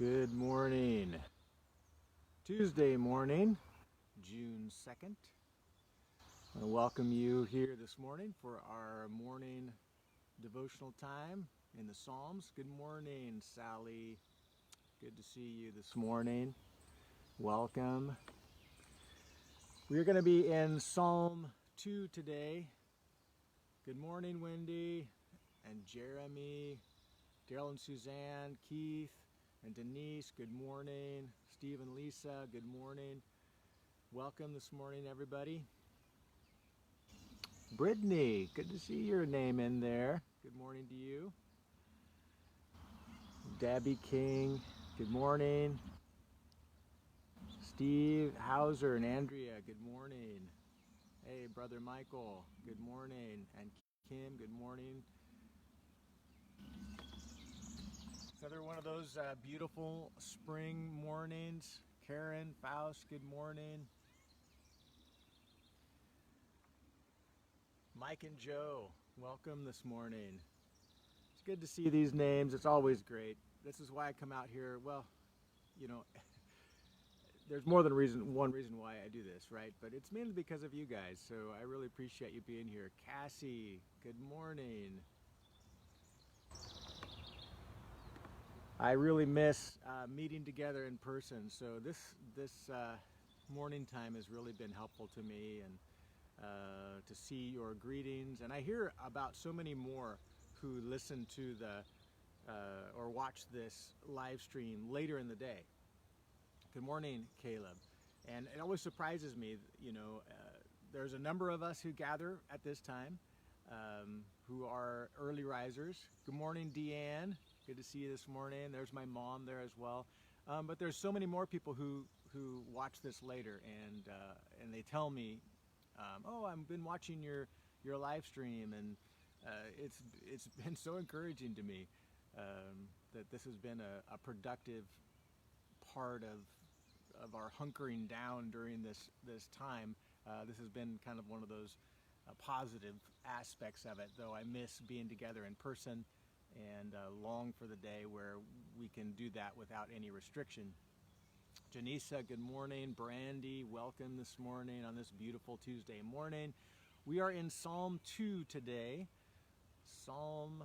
Good morning. Tuesday morning, June 2nd. I want to welcome you here this morning for our morning devotional time in the Psalms. Good morning, Sally. Good to see you this morning. Welcome. We're going to be in Psalm 2 today. Good morning, Wendy and Jeremy, Daryl and Suzanne, Keith and Denise. Good morning. Steve and Lisa, good morning. Welcome this morning, everybody. Brittany, good to see your name in there. Good morning to you. Debbie King, good morning. Steve Hauser and Andrea, good morning. Hey, Brother Michael, good morning. And Kim, good morning. It's another one of those beautiful spring mornings. Karen, Faust, good morning. Mike and Joe, welcome this morning. It's good to see these names. It's always great. This is why I come out here. Well, you know, there's more than one reason why I do this, right? But it's mainly because of you guys. So I really appreciate you being here. Cassie, good morning. I really miss meeting together in person. So this morning time has really been helpful to me, and to see your greetings. And I hear about so many more who listen to or watch this live stream later in the day. Good morning, Caleb. And it always surprises me, there's a number of us who gather at this time who are early risers. Good morning, Deanne. Good to see you this morning. There's my mom there as well. But there's so many more people who watch this later, and they tell me, I've been watching your live stream, and it's been so encouraging to me that this has been a productive part of our hunkering down during this time. This has been kind of one of those positive aspects of it, though I miss being together in person and long for the day where we can do that without any restriction. Janisa, good morning. Brandy, welcome this morning on this beautiful Tuesday morning. We are in Psalm 2 today. Psalm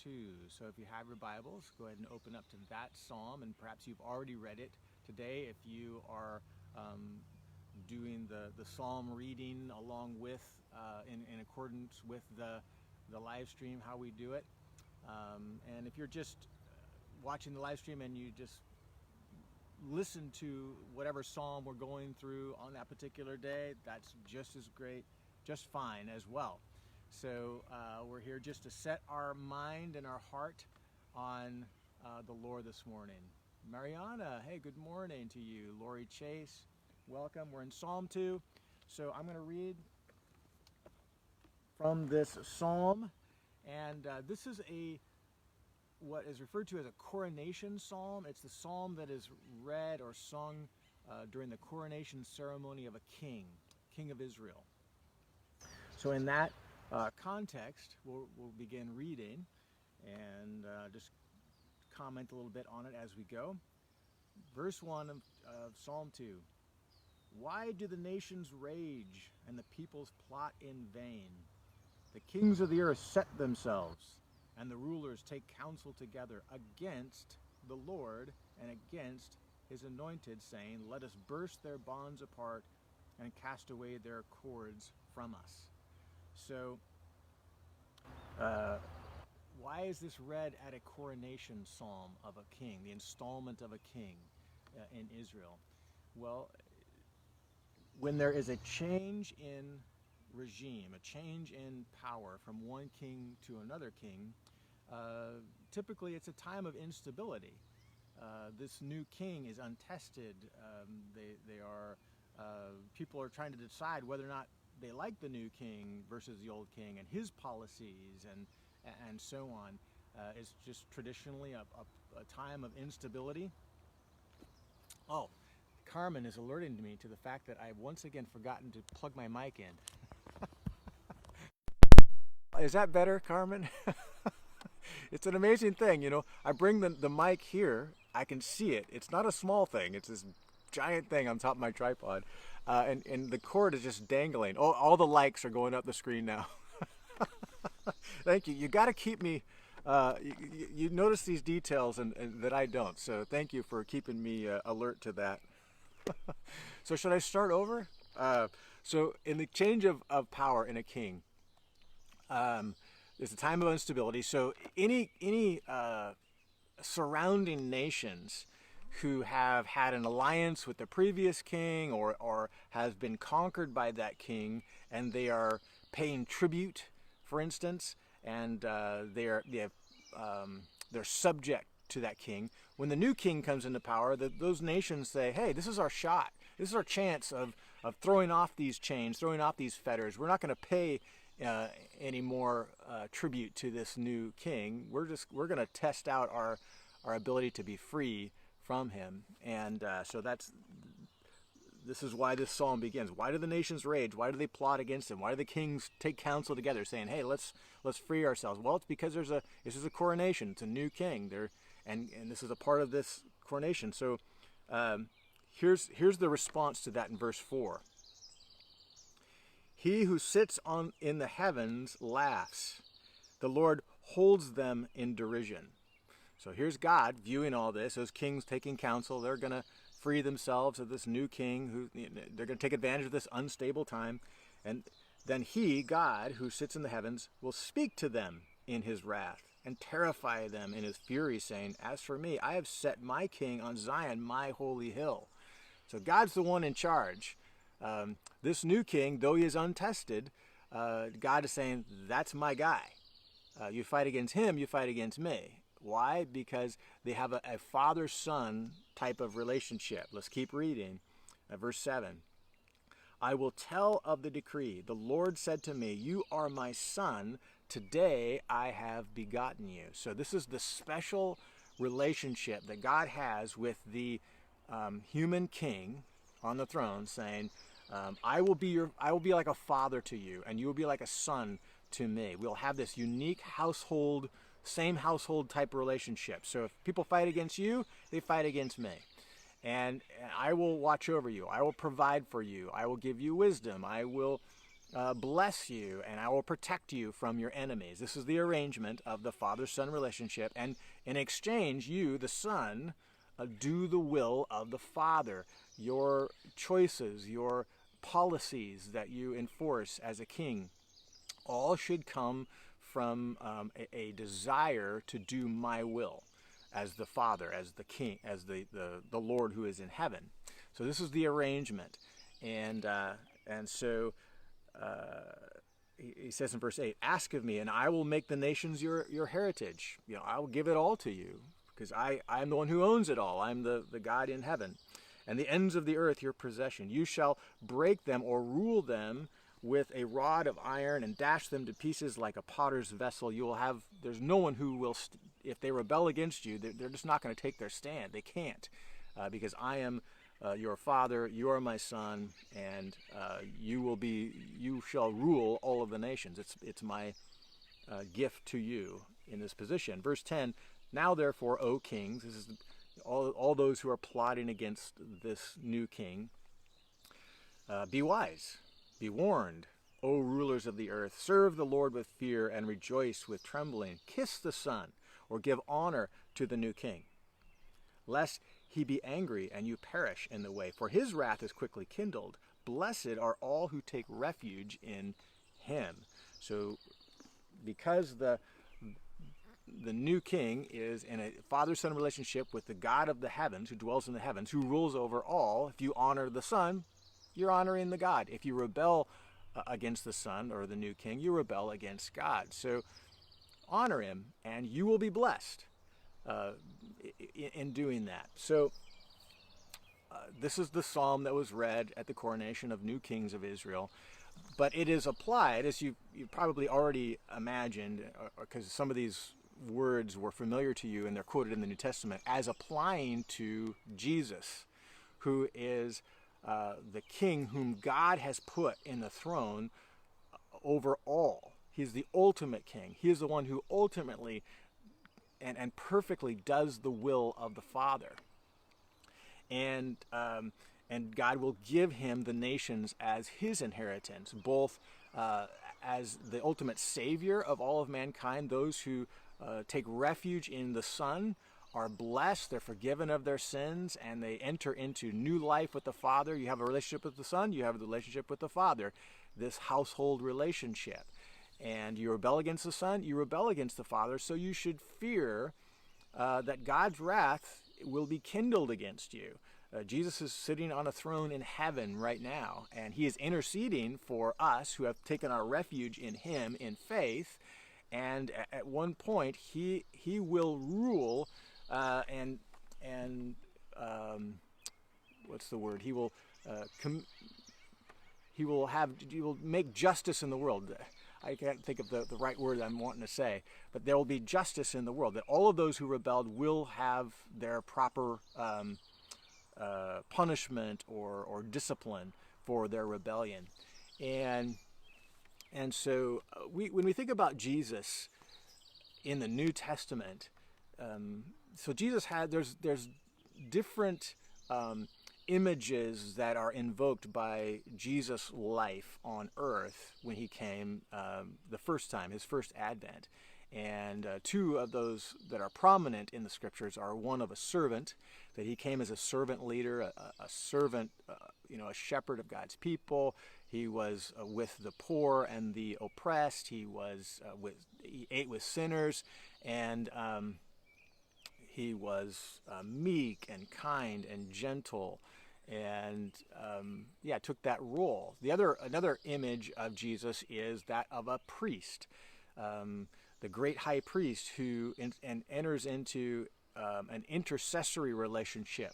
2. So if you have your Bibles, go ahead and open up to that psalm, and perhaps you've already read it today. If you are doing the psalm reading along with, in accordance with the live stream, how we do it. And if you're just watching the live stream and you just listen to whatever psalm we're going through on that particular day, that's just as great, just fine as well. So we're here just to set our mind and our heart on the Lord this morning. Mariana, hey, good morning to you. Lori Chase, welcome. We're in Psalm 2. So I'm going to read from this psalm, and this is what is referred to as a coronation psalm. It's the psalm that is read or sung during the coronation ceremony of a king of Israel. So in that context, we'll begin reading and just comment a little bit on it as we go. Verse 1 of Psalm 2. Why do the nations rage and the peoples plot in vain? The kings of the earth set themselves, and the rulers take counsel together against the Lord and against his anointed, saying, let us burst their bonds apart and cast away their cords from us. So, why is this read at a coronation psalm of a king, the installment of a king in Israel? Well, when there is a change in regime, a change in power from one king to another king, typically it's a time of instability. This new king is untested. People are trying to decide whether or not they like the new king versus the old king and his policies and so on. It's just traditionally a time of instability. Oh, Carmen is alerting me to the fact that I've once again forgotten to plug my mic in. Is that better, Carmen? It's an amazing thing, I bring the mic here I can see it. It's not a small thing. It's this giant thing on top of my tripod. And the cord is just dangling. Oh, all the likes are going up the screen now. Thank you. You got to keep me. You notice these details and that I don't. So thank you for keeping me alert to that. So should I start over? So in the change of power in a king, there's a time of instability. So any surrounding nations who have had an alliance with the previous king or has been conquered by that king, and they are paying tribute, for instance, and they're subject to that king. When the new king comes into power, those nations say, hey, this is our shot. This is our chance of throwing off these chains, throwing off these fetters. We're not going to pay any more tribute to this new king. We're going to test out our ability to be free from him. And so this is why this psalm begins. Why do the nations rage? Why do they plot against him? Why do the kings take counsel together, saying, "Hey, let's free ourselves"? Well, it's because this is a coronation. It's a new king. And this is a part of this coronation. So here's the response to that in verse 4. He who sits in the heavens laughs. The Lord holds them in derision. So here's God viewing all this. Those kings taking counsel. They're going to free themselves of this new king. They're going to take advantage of this unstable time. And then he, God, who sits in the heavens, will speak to them in his wrath and terrify them in his fury, saying, "As for me, I have set my king on Zion, my holy hill." So God's the one in charge. This new king, though he is untested, God is saying, that's my guy. You fight against him, you fight against me. Why? Because they have a father-son type of relationship. Let's keep reading. Verse 7. I will tell of the decree. The Lord said to me, "You are my son. Today I have begotten you." So this is the special relationship that God has with the human king on the throne, saying, I will be like a father to you, and you will be like a son to me. We'll have this unique household, same household type relationship. So if people fight against you, they fight against me. And I will watch over you. I will provide for you. I will give you wisdom. I will bless you, and I will protect you from your enemies. This is the arrangement of the father-son relationship. And in exchange, you, the son, do the will of the Father. Your choices, your policies that you enforce as a king, all should come from a desire to do my will as the Father, as the King, as the Lord who is in heaven. So this is the arrangement. And so he says in verse 8, "Ask of me, and I will make the nations your heritage." I will give it all to you, because I'm the one who owns it all. I'm the God in heaven. "And the ends of the earth your possession. You shall break them or rule them with a rod of iron and dash them to pieces like a potter's vessel." There's no one who will, if they rebel against you, they're just not going to take their stand. They can't, because I am your father, you are my son, and you shall rule all of the nations. It's my gift to you in this position. Verse 10, "Now therefore, O kings," this is all those who are plotting against this new king, "be wise, be warned, O rulers of the earth. Serve the Lord with fear and rejoice with trembling. Kiss the Son, or give honor to the new king, lest he be angry and you perish in the way, for his wrath is quickly kindled. Blessed are all who take refuge in him." So because the new king is in a father-son relationship with the God of the heavens, who dwells in the heavens, who rules over all, if you honor the Son, you're honoring the God. If you rebel against the Son or the new king, you rebel against God. So honor him, and you will be blessed in doing that. So this is the psalm that was read at the coronation of new kings of Israel. But it is applied, as you probably already imagined, because some of these words were familiar to you and they're quoted in the New Testament, as applying to Jesus, who is the king whom God has put in the throne over all. He's the ultimate king. He is the one who ultimately and perfectly does the will of the Father. And God will give him the nations as his inheritance, both as the ultimate savior of all of mankind. Those who take refuge in the Son are blessed, they're forgiven of their sins, and they enter into new life with the Father. You have a relationship with the Son, you have a relationship with the Father, this household relationship. And you rebel against the Son, you rebel against the Father, so you should fear that God's wrath will be kindled against you. Jesus is sitting on a throne in heaven right now, and he is interceding for us who have taken our refuge in him in faith. And at one point, he will rule, and what's the word? He will make justice in the world. I can't think of the right word I'm wanting to say, but there will be justice in the world. That all of those who rebelled will have their proper punishment or discipline for their rebellion. And so when we think about Jesus in the New Testament, so Jesus there's different images that are invoked by Jesus' life on earth when he came the first time, his first advent. And two of those that are prominent in the scriptures are one of a servant, that he came as a servant leader, a servant, a shepherd of God's people. He was with the poor and the oppressed. He ate with sinners, and he was meek and kind and gentle, and took that role. Another image of Jesus is that of a priest. The great high priest who enters into an intercessory relationship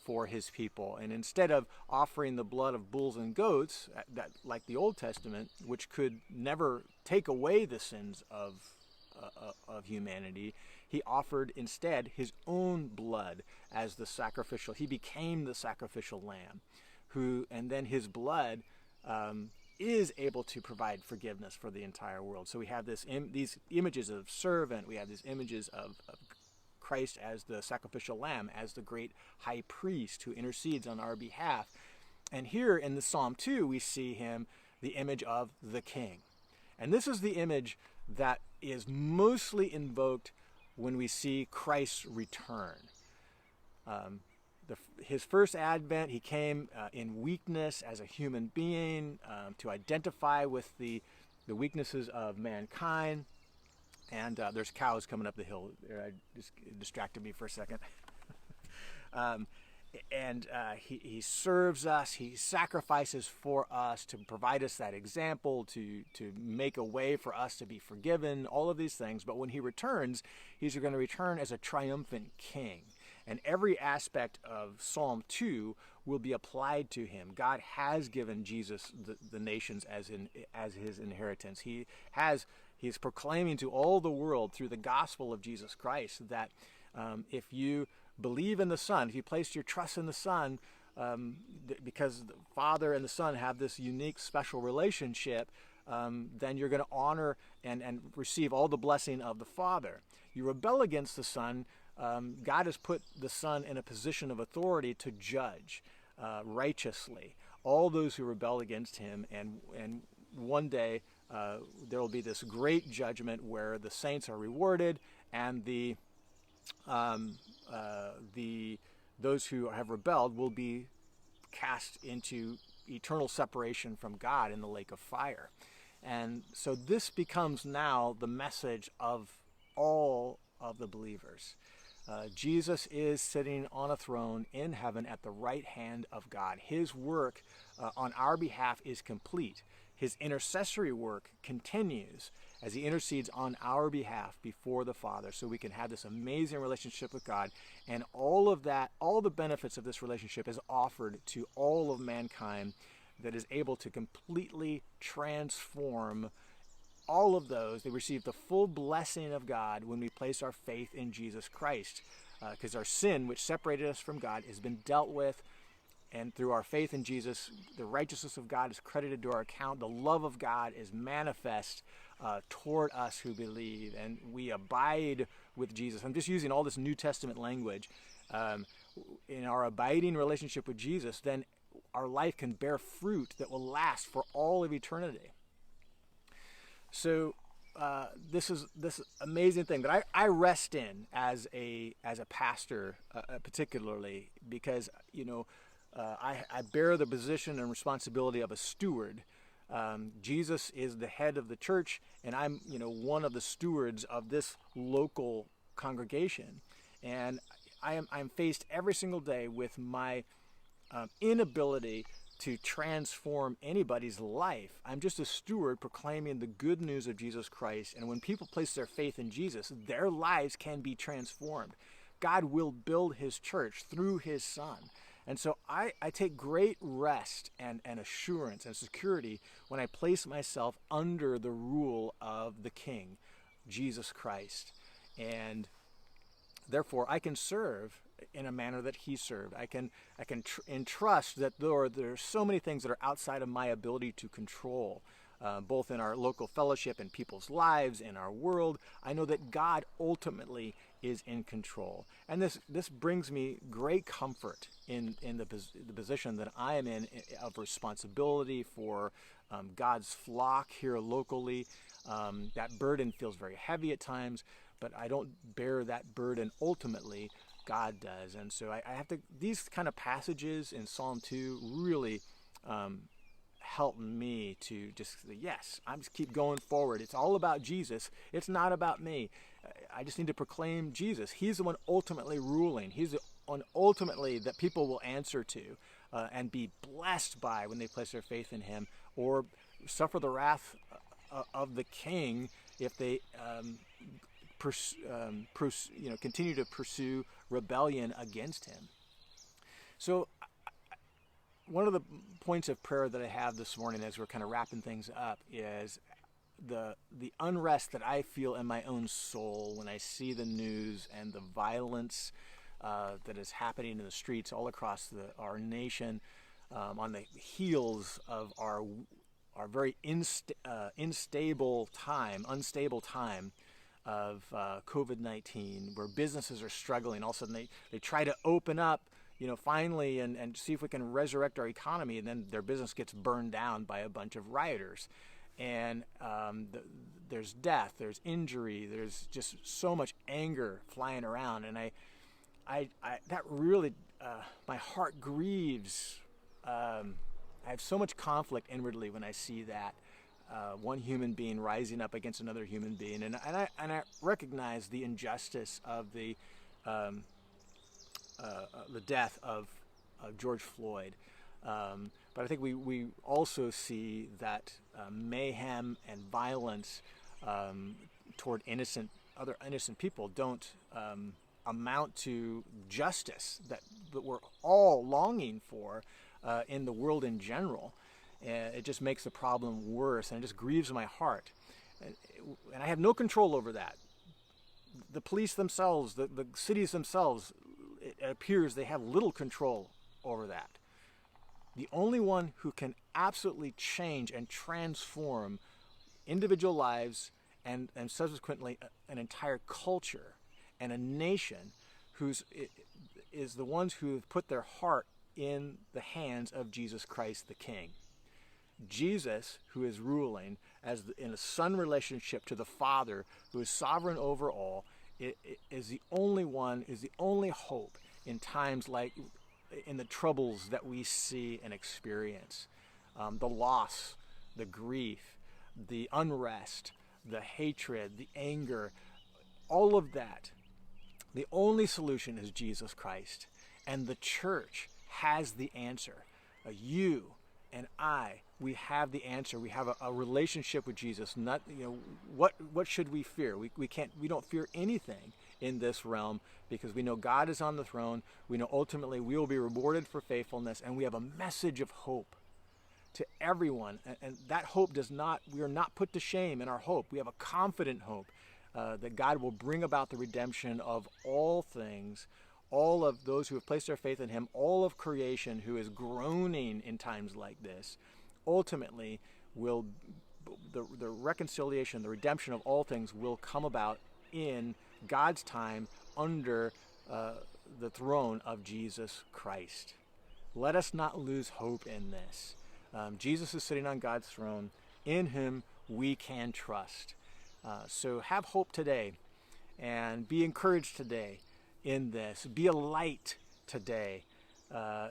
for his people. And instead of offering the blood of bulls and goats, that like the Old Testament, which could never take away the sins of humanity, he offered instead his own blood as the sacrificial. He became the sacrificial lamb, and then his blood is able to provide forgiveness for the entire world. So we have these images of servant, we have these images of Christ as the sacrificial lamb, as the great high priest who intercedes on our behalf. And here in the Psalm 2, we see him, the image of the king. And this is the image that is mostly invoked when we see Christ's return. His first advent, he came in weakness as a human being to identify with the weaknesses of mankind. And there's cows coming up the hill. It just distracted me for a second. He serves us. He sacrifices for us to provide us that example, to make a way for us to be forgiven, all of these things. But when he returns, he's going to return as a triumphant king. And every aspect of Psalm 2 will be applied to him. God has given Jesus the nations as his inheritance. He's proclaiming to all the world through the gospel of Jesus Christ that if you believe in the Son, if you place your trust in the Son, because the Father and the Son have this unique, special relationship, then you're going to honor and receive all the blessing of the Father. You rebel against the Son, God has put the Son in a position of authority to judge righteously all those who rebel against him, and one day there will be this great judgment where the saints are rewarded, and those who have rebelled will be cast into eternal separation from God in the lake of fire. And so this becomes now the message of all of the believers. Jesus is sitting on a throne in heaven at the right hand of God. His work on our behalf is complete. His intercessory work continues as he intercedes on our behalf before the Father, so we can have this amazing relationship with God. And all of that, all the benefits of this relationship is offered to all of mankind, that is able to completely transform all of those. They receive the full blessing of God when we place our faith in Jesus Christ, because our sin, which separated us from God, has been dealt with. And through our faith in Jesus, the righteousness of God is credited to our account. The love of God is manifest toward us who believe, and we abide with Jesus. I'm just using all this New Testament language. In our abiding relationship with Jesus, then our life can bear fruit that will last for all of eternity. So this is this amazing thing that I rest in as a pastor, particularly because I bear the position and responsibility of a steward. Jesus is the head of the church, and I'm one of the stewards of this local congregation, and I'm faced every single day with my inability to transform anybody's life. I'm just a steward proclaiming the good news of Jesus Christ. And when people place their faith in Jesus, their lives can be transformed. God will build his church through his Son. And so I take great rest and assurance and security when I place myself under the rule of the King, Jesus Christ. And therefore, I can serve in a manner that he served. I can entrust that there are so many things that are outside of my ability to control, both in our local fellowship and people's lives, in our world. I know that God ultimately is in control. And this brings me great comfort in the position that I am in of responsibility for God's flock here locally. That burden feels very heavy at times, but I don't bear that burden ultimately. God does. And so I have to, these kind of passages in Psalm 2 really help me to just say, yes, I'm just keep going forward. It's all about Jesus. It's not about me. I just need to proclaim Jesus. He's the one ultimately ruling. He's the one ultimately that people will answer to and be blessed by when they place their faith in him, or suffer the wrath of the King if they continue to pursue rebellion against him. So one of the points of prayer that I have this morning as we're kind of wrapping things up is the unrest that I feel in my own soul when I see the news and the violence that is happening in the streets all across our nation on the heels of our very unstable time of COVID-19, where businesses are struggling. All of a sudden they try to open up, finally, and see if we can resurrect our economy, and then their business gets burned down by a bunch of rioters. And there's death, there's injury, there's just so much anger flying around. And I that really, my heart grieves. I have so much conflict inwardly when I see that. One human being rising up against another human being, and I recognize the injustice of the death of George Floyd, but I think we also see that mayhem and violence toward other innocent people don't amount to justice that we're all longing for in the world in general. And it just makes the problem worse, and it just grieves my heart. And I have no control over that. The police themselves, the cities themselves, it appears they have little control over that. The only one who can absolutely change and transform individual lives and subsequently an entire culture and a nation is the ones who have put their heart in the hands of Jesus Christ the King. Jesus, who is ruling in a son relationship to the Father, who is sovereign over all, is the only hope in times like in the troubles that we see and experience. The loss, the grief, the unrest, the hatred, the anger, all of that. The only solution is Jesus Christ. And the church has the answer. You and I, we have the answer. We have a relationship with Jesus. Not, what should we fear? We don't fear anything in this realm because we know God is on the throne. We know ultimately we will be rewarded for faithfulness, and we have a message of hope to everyone. And that hope we are not put to shame in our hope. We have a confident hope that God will bring about the redemption of all things, all of those who have placed their faith in him, all of creation who is groaning in times like this, ultimately will the reconciliation, the redemption of all things will come about in God's time under the throne of Jesus Christ. Let us not lose hope in this. Jesus is sitting on God's throne. In him we can trust. So have hope today and be encouraged today in this. Be a light today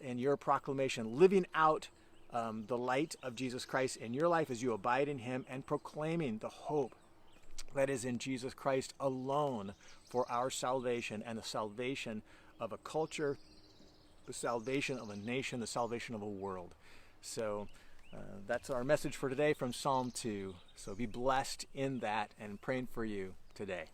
in your proclamation, living out the light of Jesus Christ in your life as you abide in him and proclaiming the hope that is in Jesus Christ alone for our salvation and the salvation of a culture, the salvation of a nation, the salvation of a world. So that's our message for today from Psalm 2. So be blessed in that, and praying for you today.